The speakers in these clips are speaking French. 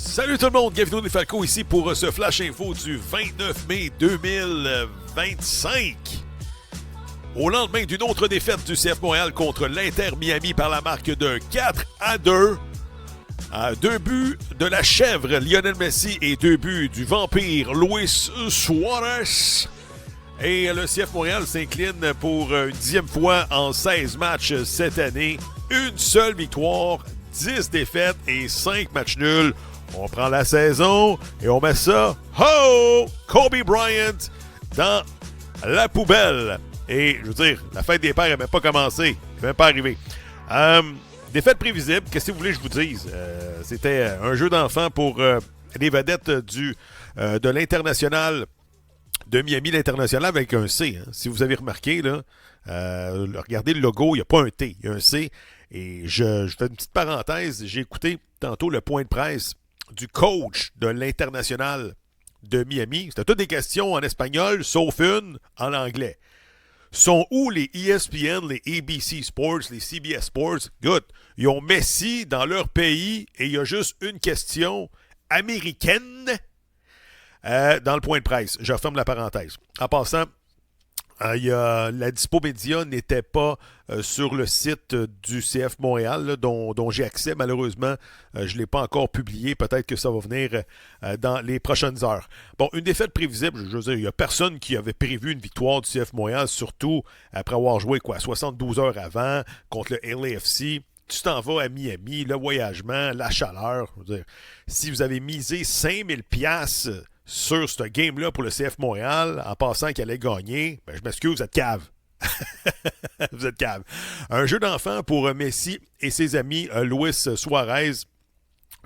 Salut tout le monde, Gavino Defalco ici pour ce Flash Info du 29 mai 2025. Au lendemain d'une autre défaite du CF Montréal contre l'Inter Miami par la marque de 4-2, à 2 buts de la chèvre Lionel Messi et 2 buts du vampire Luis Suarez. Et le CF Montréal s'incline pour une 10e fois en 16 matchs cette année. Une seule victoire, 10 défaites et 5 matchs nuls. On prend la saison et on met ça, Kobe Bryant, dans la poubelle. Et je veux dire, la fête des pères n'a même pas commencé. Elle n'est même pas arrivée. Défaite prévisible, qu'est-ce que vous voulez que je vous dise? C'était un jeu d'enfant pour les vedettes de l'international de Miami, l'international avec un C. Hein. Si vous avez remarqué, là, regardez le logo, il n'y a pas un T, il y a un C. Et je fais une petite parenthèse, j'ai écouté tantôt le point de presse du coach de l'international de Miami. C'était toutes des questions en espagnol, sauf une en anglais. Sont où les ESPN, les ABC Sports, les CBS Sports? Good. Ils ont Messi dans leur pays et il y a juste une question américaine dans le point de presse. Je referme la parenthèse. En passant, la Dispo Média n'était pas sur le site du CF Montréal, là, dont j'ai accès. Malheureusement, je ne l'ai pas encore publié. Peut-être que ça va venir dans les prochaines heures. Bon, une défaite prévisible. Je veux dire, il n'y a personne qui avait prévu une victoire du CF Montréal, surtout après avoir joué 72 heures avant contre le LAFC. Tu t'en vas à Miami, le voyagement, la chaleur. Je veux dire, si vous avez misé 5000 piastres sur ce game-là pour le CF Montréal, en pensant qu'il allait gagner, ben je m'excuse, vous êtes cave. Vous êtes cave. Un jeu d'enfant pour Messi et ses amis Luis Suarez.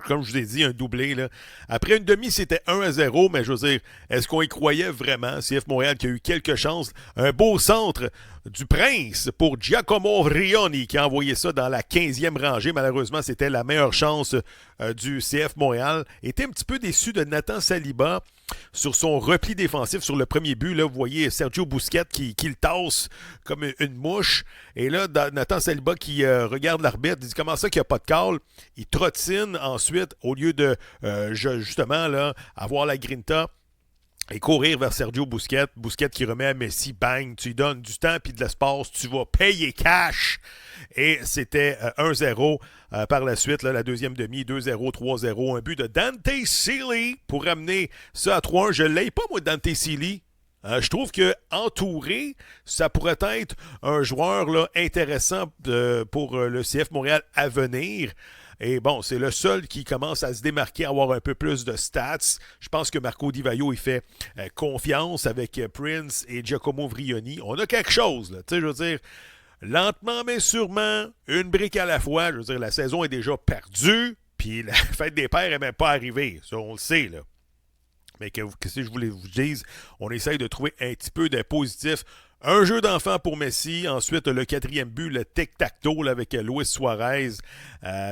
Comme je vous ai dit, un doublé. Là. Après une demi, c'était 1-0, mais je veux dire, est-ce qu'on y croyait vraiment? CF Montréal qui a eu quelques chances. Un beau centre du Prince pour Giacomo Vrioni qui a envoyé ça dans la 15e rangée. Malheureusement, c'était la meilleure chance du CF Montréal. Était un petit peu déçu de Nathan Saliba sur son repli défensif sur le premier but. Là, vous voyez Sergio Busquets qui le tasse comme une mouche. Et là, Nathan Saliba qui regarde l'arbitre, il dit comment ça qu'il n'y a pas de call. Il trottine ensuite au lieu de justement là, avoir la grinta et courir vers Sergio Busquets. Busquets qui remet à Messi, bang, tu lui donnes du temps puis de l'espace, tu vas payer cash. Et c'était 1-0 par la suite, là, la deuxième demi, 2-0, 3-0. Un but de Dante Sealy pour ramener ça à 3-1. Je ne l'aime pas, moi, Dante Sealy. Je trouve que entouré, ça pourrait être un joueur là, intéressant pour le CF Montréal à venir. Et bon, c'est le seul qui commence à se démarquer, à avoir un peu plus de stats. Je pense que Marco Di Vaio, il fait confiance avec Prince et Giacomo Vrioni. On a quelque chose, là. Tu sais, je veux dire, lentement mais sûrement, une brique à la fois. Je veux dire, la saison est déjà perdue, puis la fête des pères n'est même pas arrivée. Ça, on le sait, là. Mais qu'est-ce que je voulais vous dire? On essaye de trouver un petit peu de positif. Un jeu d'enfant pour Messi. Ensuite, le 4e but, le tic-tac-toe là, avec Luis Suarez. Tu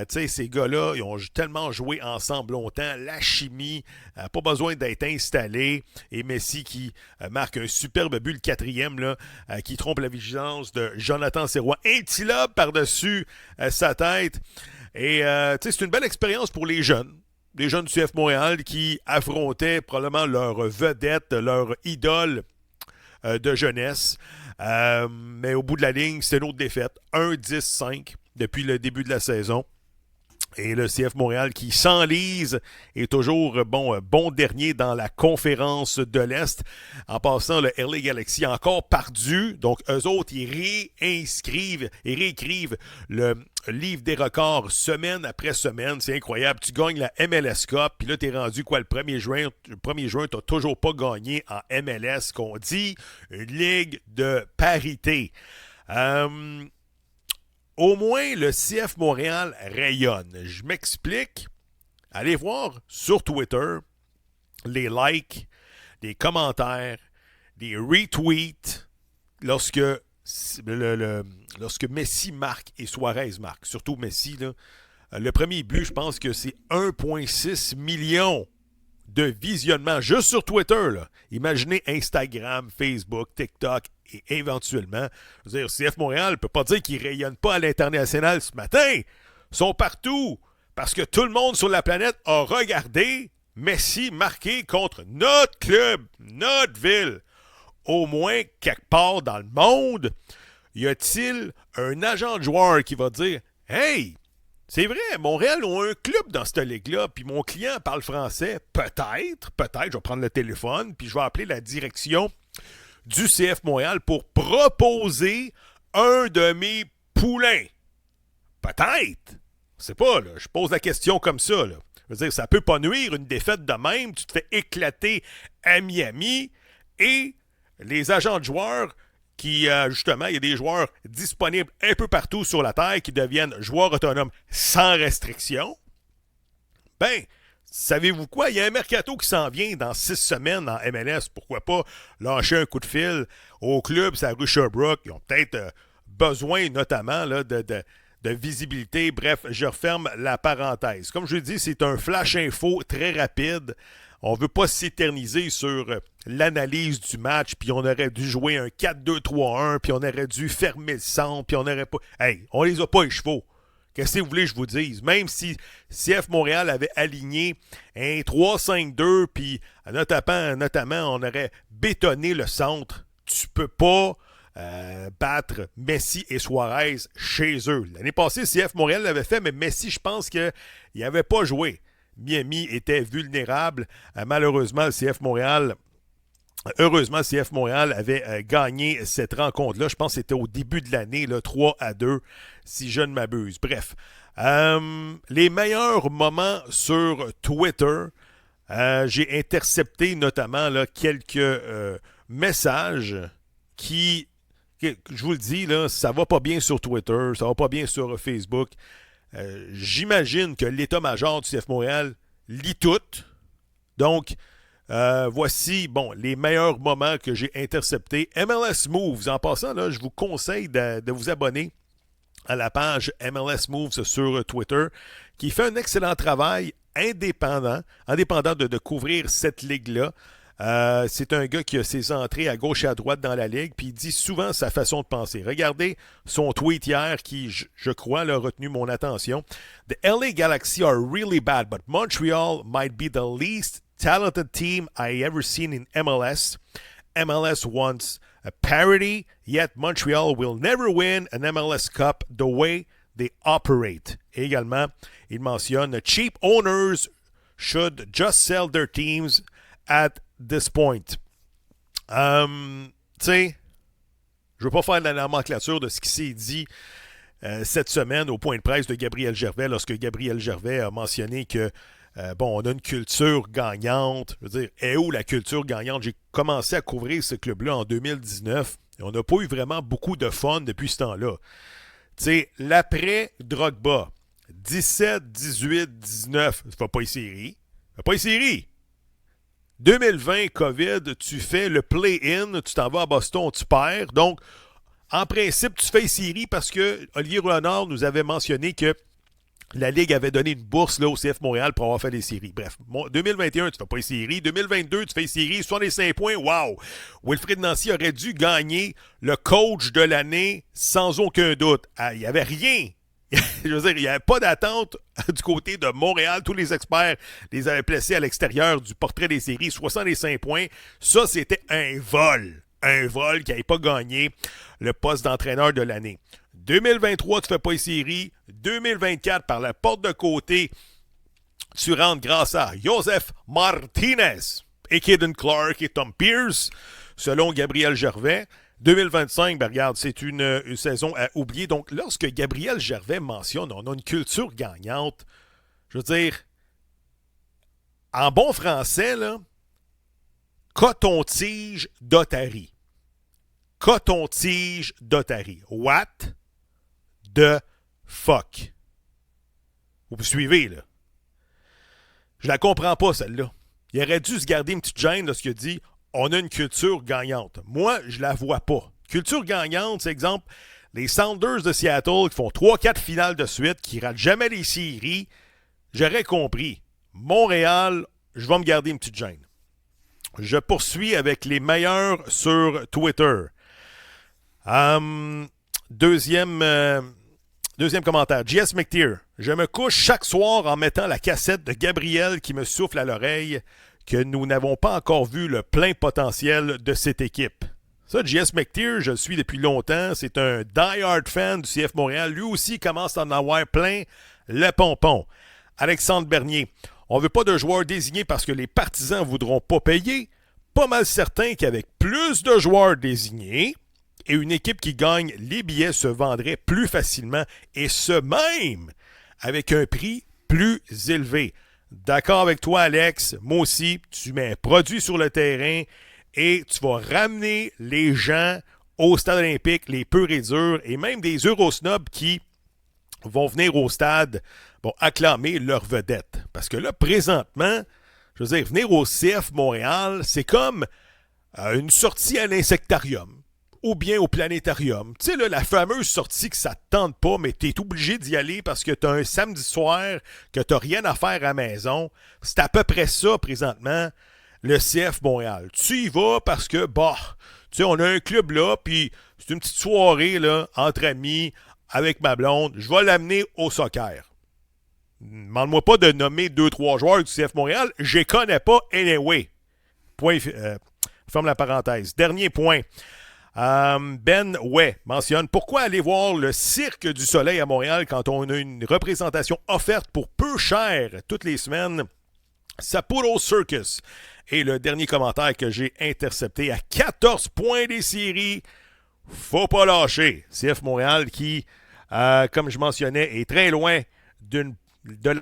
sais, ces gars-là, ils ont tellement joué ensemble longtemps. La chimie, pas besoin d'être installé. Et Messi qui marque un superbe but, le 4e, là, qui trompe la vigilance de Jonathan Serrois. Un petit lobe par-dessus sa tête. Et tu sais, c'est une belle expérience pour les jeunes. Des jeunes du CF Montréal qui affrontaient probablement leur vedette, leur idole de jeunesse. Mais au bout de la ligne, c'est une autre défaite. 1-10-5 depuis le début de la saison. Et le CF Montréal qui s'enlise est toujours bon dernier dans la conférence de l'Est. En passant, le LA Galaxy encore perdu. Donc, eux autres, ils réécrivent le livre des records semaine après semaine. C'est incroyable. Tu gagnes la MLS Cup, puis là, tu es rendu quoi le 1er juin? Le 1er juin, tu n'as toujours pas gagné en MLS, qu'on dit une ligue de parité. Au moins, le CF Montréal rayonne. Je m'explique. Allez voir sur Twitter les likes, les commentaires, les retweets lorsque Messi marque et Suarez marque. Surtout Messi, là. Le premier but, je pense que c'est 1,6 million de visionnements juste sur Twitter. Là. Imaginez Instagram, Facebook, TikTok et éventuellement, je veux dire, CF Montréal ne peut pas dire qu'il ne rayonne pas à l'international ce matin. Ils sont partout. Parce que tout le monde sur la planète a regardé Messi marquer contre notre club, notre ville. Au moins, quelque part dans le monde, y a-t-il un agent de joueur qui va dire « Hey, c'est vrai, Montréal a un club dans cette ligue-là, puis mon client parle français. Peut-être, je vais prendre le téléphone, puis je vais appeler la direction du CF Montréal pour proposer un de mes poulains. Peut-être. C'est pas, là. Je pose la question comme ça, là. Je veux dire, ça peut pas nuire une défaite de même. Tu te fais éclater à Miami et les agents de joueurs qui, justement, il y a des joueurs disponibles un peu partout sur la Terre qui deviennent joueurs autonomes sans restriction. Ben, savez-vous quoi? Il y a un mercato qui s'en vient dans 6 semaines en MLS. Pourquoi pas lâcher un coup de fil au club, c'est la rue Sherbrooke. Ils ont peut-être besoin, notamment, là, de visibilité. Bref, je referme la parenthèse. Comme je l'ai dit, c'est un flash info très rapide. On ne veut pas s'éterniser sur l'analyse du match, puis on aurait dû jouer un 4-2-3-1, puis on aurait dû fermer le centre, puis on n'aurait pas... Hey, on les a pas les chevaux. Qu'est-ce que vous voulez que je vous dise? Même si CF Montréal avait aligné un 3-5-2, puis notamment, on aurait bétonné le centre, tu peux pas battre Messi et Suarez chez eux. L'année passée, CF Montréal l'avait fait, mais Messi, je pense qu'il n'avait pas joué. Miami était vulnérable. Malheureusement, le CF Montréal... Heureusement, CF Montréal avait gagné cette rencontre-là. Je pense que c'était au début de l'année, 3-2, si je ne m'abuse. Bref, les meilleurs moments sur Twitter, j'ai intercepté notamment là, quelques messages qui, je vous le dis, là, ça va pas bien sur Twitter, ça va pas bien sur Facebook. J'imagine que l'état-major du CF Montréal lit tout. Donc, voici les meilleurs moments que j'ai interceptés. MLS Moves. En passant, là, je vous conseille de vous abonner à la page MLS Moves sur Twitter, qui fait un excellent travail indépendant de couvrir cette ligue-là. C'est un gars qui a ses entrées à gauche et à droite dans la ligue, puis il dit souvent sa façon de penser. Regardez son tweet hier qui, je crois, a retenu mon attention. The LA Galaxy are really bad, but Montreal might be the least talented team I ever seen in MLS. MLS wants a parity, yet Montreal will never win an MLS Cup the way they operate. Et également, il mentionne cheap owners should just sell their teams at this point. Tu sais, je ne veux pas faire de la nomenclature de ce qui s'est dit cette semaine au point de presse de Gabriel Gervais, lorsque Gabriel Gervais a mentionné que on a une culture gagnante. Je veux dire, est où la culture gagnante? J'ai commencé à couvrir ce club-là en 2019 et on n'a pas eu vraiment beaucoup de fun depuis ce temps-là. Tu sais, l'après-Drogba, 17, 18, 19, ça ne va pas les séries. Ça va pas les séries. 2020, COVID, tu fais le play-in, tu t'en vas à Boston, tu perds. Donc, en principe, tu fais les séries parce que Olivier Renard nous avait mentionné que la Ligue avait donné une bourse là, au CF Montréal pour avoir fait les séries. Bref, 2021, tu ne fais pas les séries. 2022, tu fais les séries. 65 points, wow! Wilfried Nancy aurait dû gagner le coach de l'année sans aucun doute. Il n'y avait rien. Je veux dire, il n'y avait pas d'attente du côté de Montréal. Tous les experts les avaient placés à l'extérieur du portrait des séries. 65 points. Ça, c'était un vol. Un vol qui n'avait pas gagné le poste d'entraîneur de l'année. 2023, tu ne fais pas les séries. 2024, par la porte de côté, tu rentres grâce à Joseph Martinez et Caden Clark et Tom Pierce, selon Gabriel Gervais. 2025, ben regarde, c'est une saison à oublier. Donc, lorsque Gabriel Gervais mentionne on a une culture gagnante, je veux dire, en bon français, là, coton-tige d'Otari. Coton-tige d'Otari. What the fuck? Vous me suivez, là? Je la comprends pas, celle-là. Il aurait dû se garder une petite gêne lorsqu'il a dit on a une culture gagnante. Moi, je la vois pas. Culture gagnante, c'est exemple, les Sounders de Seattle qui font 3-4 finales de suite, qui ratent jamais les séries. J'aurais compris. Montréal, je vais me garder une petite gêne. Je poursuis avec les meilleurs sur Twitter. Deuxième Deuxième commentaire. JS McTeer. Je me couche chaque soir en mettant la cassette de Gabriel qui me souffle à l'oreille que nous n'avons pas encore vu le plein potentiel de cette équipe. Ça, JS McTeer, je le suis depuis longtemps. C'est un die-hard fan du CF Montréal. Lui aussi commence à en avoir plein le pompon. Alexandre Bernier. On ne veut pas de joueurs désignés parce que les partisans ne voudront pas payer. Pas mal certain qu'avec plus de joueurs désignés, et une équipe qui gagne, les billets se vendraient plus facilement, et ce même avec un prix plus élevé. D'accord avec toi, Alex. Moi aussi, tu mets un produit sur le terrain et tu vas ramener les gens au stade olympique, les purs et durs, et même des Eurosnobs qui vont venir au stade acclamer leur vedette. Parce que là, présentement, je veux dire, venir au CF Montréal, c'est comme une sortie à l'insectarium. Ou bien au planétarium. Tu sais, là, la fameuse sortie que ça ne te tente pas, mais tu es obligé d'y aller parce que tu as un samedi soir, que tu n'as rien à faire à la maison. C'est à peu près ça, présentement, le CF Montréal. Tu y vas parce que, tu sais, on a un club là, puis c'est une petite soirée, là, entre amis, avec ma blonde. Je vais l'amener au soccer. Demande-moi pas de nommer 2-3 joueurs du CF Montréal. Je les connais pas anyway. Point, ferme la parenthèse. Dernier point. Ben Way mentionne pourquoi aller voir le Cirque du Soleil à Montréal quand on a une représentation offerte pour peu cher toutes les semaines. Sapporo Circus. Et le dernier commentaire que j'ai intercepté à 14 points des séries. Faut pas lâcher. CF Montréal qui, comme je mentionnais, est très loin de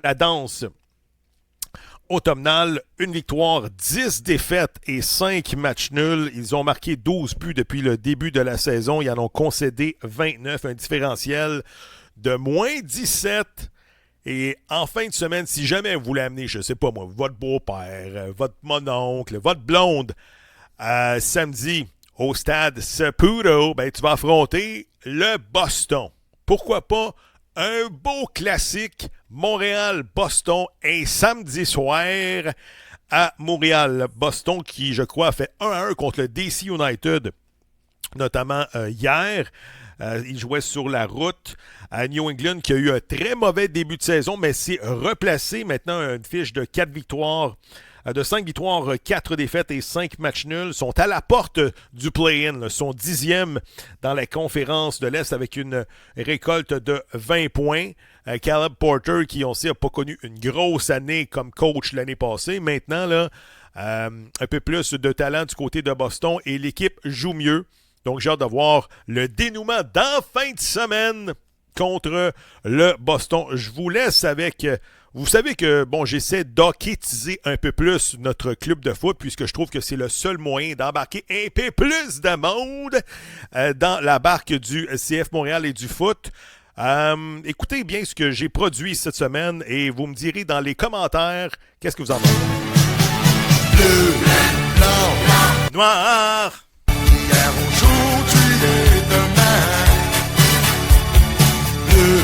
la danse automnale, une victoire, 10 défaites et 5 matchs nuls. Ils ont marqué 12 buts depuis le début de la saison. Ils en ont concédé 29, un différentiel de moins 17. Et en fin de semaine, si jamais vous voulez amener, je ne sais pas moi, votre beau-père, votre mononcle, votre blonde, samedi au stade Saputo, tu vas affronter le Boston. Pourquoi pas un beau classique Montréal-Boston un samedi soir à Montréal. Boston qui, je crois, a fait 1-1 contre le DC United, notamment hier. Il jouait sur la route à New England qui a eu un très mauvais début de saison, mais s'est replacé maintenant une fiche de 4 victoires. De 5 victoires, 4 défaites et 5 matchs nuls, sont à la porte du play-in. Sont 10e dans la conférence de l'Est avec une récolte de 20 points. Caleb Porter, qui on sait n'a pas connu une grosse année comme coach l'année passée. Maintenant, là, un peu plus de talent du côté de Boston et l'équipe joue mieux. Donc, j'ai hâte de voir le dénouement dans fin de semaine contre le Boston. Je vous laisse avec... Vous savez que, j'essaie d'hockeytiser un peu plus notre club de foot puisque je trouve que c'est le seul moyen d'embarquer un peu plus de monde dans la barque du CF Montréal et du foot. Écoutez bien ce que j'ai produit cette semaine et vous me direz dans les commentaires qu'est-ce que vous en pensez. Bleu, blanc, noir, hier, aujourd'hui et demain. Bleu,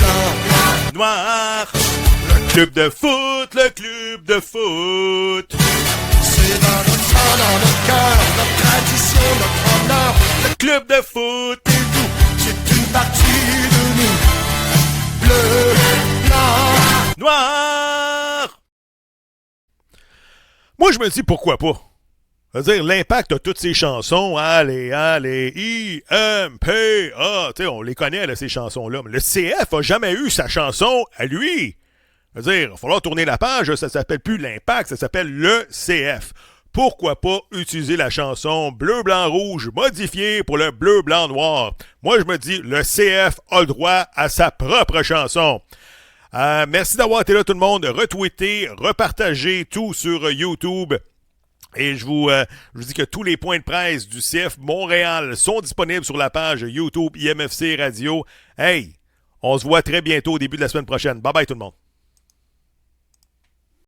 blanc, noir. Club de foot, le club de foot. C'est dans notre sang, dans notre cœur, notre tradition, notre honneur. Le club de foot est nous, c'est une partie de nous. Bleu, blanc, noir. Moi, je me dis pourquoi pas. C'est-à-dire, l'Impact a toutes ses chansons. Allez, I-M-P-A. Tu sais, on les connaît, là, ces chansons-là. Mais le CF a jamais eu sa chanson à lui. C'est-à-dire, il va falloir tourner la page, ça ne s'appelle plus l'Impact, ça s'appelle le CF. Pourquoi pas utiliser la chanson Bleu, Blanc, Rouge modifiée pour le Bleu, Blanc, Noir? Moi, je me dis, le CF a le droit à sa propre chanson. Merci d'avoir été là, tout le monde. Retweetez, repartagez tout sur YouTube. Et je vous dis que tous les points de presse du CF Montréal sont disponibles sur la page YouTube IMFC Radio. Hey, on se voit très bientôt au début de la semaine prochaine. Bye bye tout le monde.